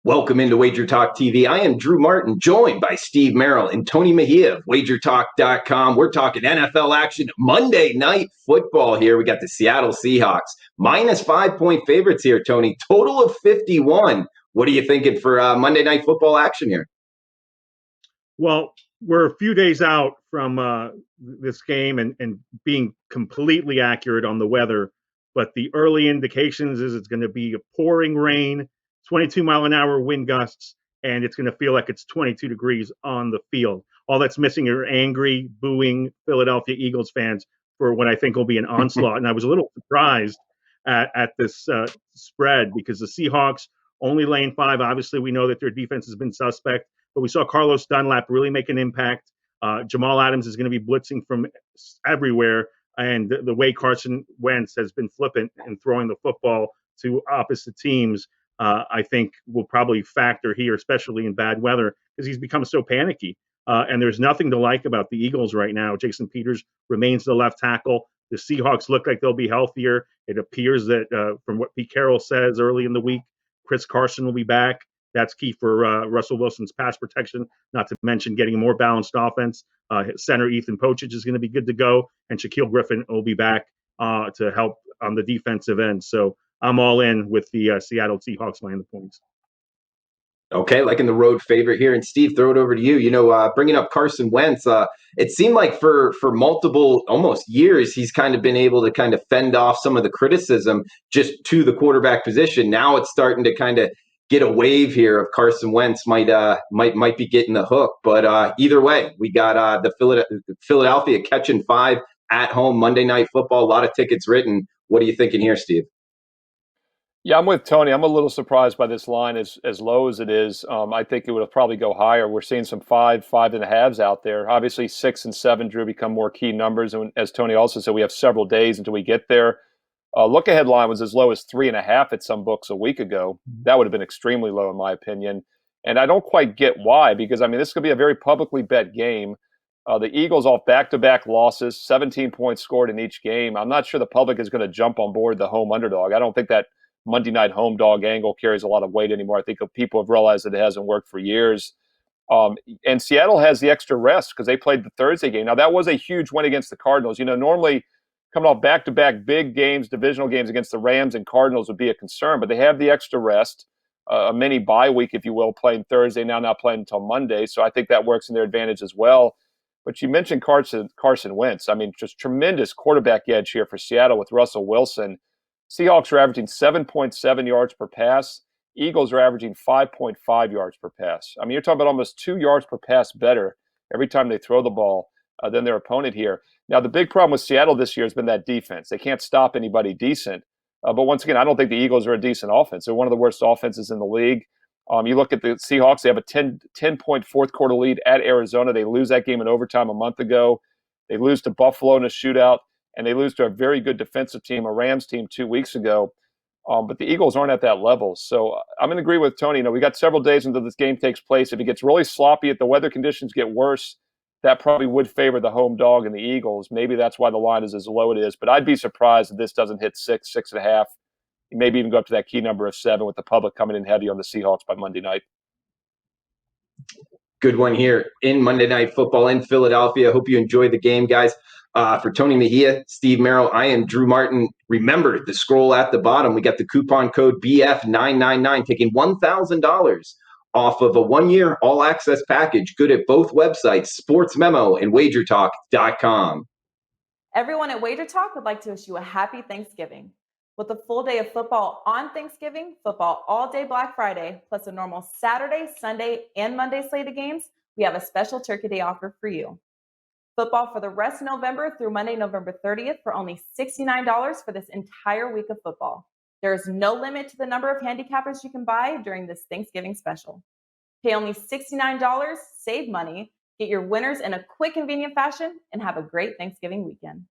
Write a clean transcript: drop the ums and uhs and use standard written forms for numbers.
Welcome into WagerTalk TV. I am Drew Martin, joined by Steve Merrill and Tony Mejia of WagerTalk.com. We're talking NFL action, Monday Night Football here. We got the Seattle Seahawks, minus 5-point favorites here, Tony. Total of 51. What are you thinking for Monday Night Football action here? Well, we're a few days out from this game and being completely accurate on the weather, but the early indications is it's going to be a pouring rain, 22-mile-an-hour wind gusts, and it's going to feel like it's 22 degrees on the field. All that's missing are angry, booing Philadelphia Eagles fans for what I think will be an onslaught. And I was a little surprised at this spread because the Seahawks only laying 5. Obviously, we know that their defense has been suspect, but we saw Carlos Dunlap really make an impact. Jamal Adams is going to be blitzing from everywhere. And the way Carson Wentz has been flippant and throwing the football to opposite teams, I think will probably factor here, especially in bad weather, because he's become so panicky. And there's nothing to like about the Eagles right now. Jason Peters remains the left tackle. The Seahawks look like they'll be healthier. It appears that from what Pete Carroll says early in the week, Chris Carson will be back. That's key for Russell Wilson's pass protection, not to mention getting a more balanced offense. Center Ethan Pochich is going to be good to go, and Shaquille Griffin will be back to help on the defensive end. So I'm all in with the Seattle Seahawks laying the points. Okay, like in the road favorite here. And Steve, throw it over to you. Bringing up Carson Wentz, it seemed like for multiple, almost years, he's kind of been able to kind of fend off some of the criticism just to the quarterback position. Now it's starting to kind of get a wave here of Carson Wentz might be getting the hook. But either way, we got the Philadelphia catching 5 at home Monday Night Football. A lot of tickets written. What are you thinking here, Steve? Yeah, I'm with Tony. I'm a little surprised by this line as low as it is. I think it would probably go higher. We're seeing some 5.5s out there. Obviously, 6 and 7, Drew, become more key numbers. And as Tony also said, we have several days until we get there. Look-ahead line was as low as 3.5 at some books a week ago. That would have been extremely low, in my opinion. And I don't quite get why, because, I mean, this could be a very publicly bet game. The Eagles off back-to-back losses, 17 points scored in each game. I'm not sure the public is going to jump on board the home underdog. I don't think that Monday night home dog angle carries a lot of weight anymore. I think people have realized that it hasn't worked for years. And Seattle has the extra rest because they played the Thursday game. Now, that was a huge win against the Cardinals. Normally coming off back-to-back big games, divisional games against the Rams and Cardinals would be a concern, but they have the extra rest, a mini bye week, if you will, playing Thursday, now not playing until Monday. So I think that works in their advantage as well. But you mentioned Carson Wentz. I mean, just tremendous quarterback edge here for Seattle with Russell Wilson. Seahawks are averaging 7.7 yards per pass. Eagles are averaging 5.5 yards per pass. I mean, you're talking about almost 2 yards per pass better every time they throw the ball than their opponent here. Now, the big problem with Seattle this year has been that defense. They can't stop anybody decent. But once again, I don't think the Eagles are a decent offense. They're one of the worst offenses in the league. You look at the Seahawks, they have a 10-point fourth quarter lead at Arizona. They lose that game in overtime a month ago. They lose to Buffalo in a shootout. And they lose to a very good defensive team, a Rams team 2 weeks ago. But the Eagles aren't at that level. So I'm going to agree with Tony. We got several days until this game takes place. If it gets really sloppy, if the weather conditions get worse, that probably would favor the home dog and the Eagles. Maybe that's why the line is as low as it is. But I'd be surprised if this doesn't hit 6, 6.5, maybe even go up to that key number of 7 with the public coming in heavy on the Seahawks by Monday night. Good one here in Monday Night Football in Philadelphia. Hope you enjoy the game, guys. For Tony Mejia, Steve Merrill, I am Drew Martin. Remember the scroll at the bottom. We got the coupon code BF999, taking $1,000 off of a 1-year all-access package. Good at both websites, Sports Memo and WagerTalk.com. Everyone at WagerTalk would like to wish you a happy Thanksgiving. With a full day of football on Thanksgiving, football all day Black Friday, plus a normal Saturday, Sunday, and Monday slate of games, we have a special Turkey Day offer for you. Football for the rest of November through Monday, November 30th for only $69 for this entire week of football. There is no limit to the number of handicappers you can buy during this Thanksgiving special. Pay only $69, save money, get your winners in a quick, convenient fashion, and have a great Thanksgiving weekend.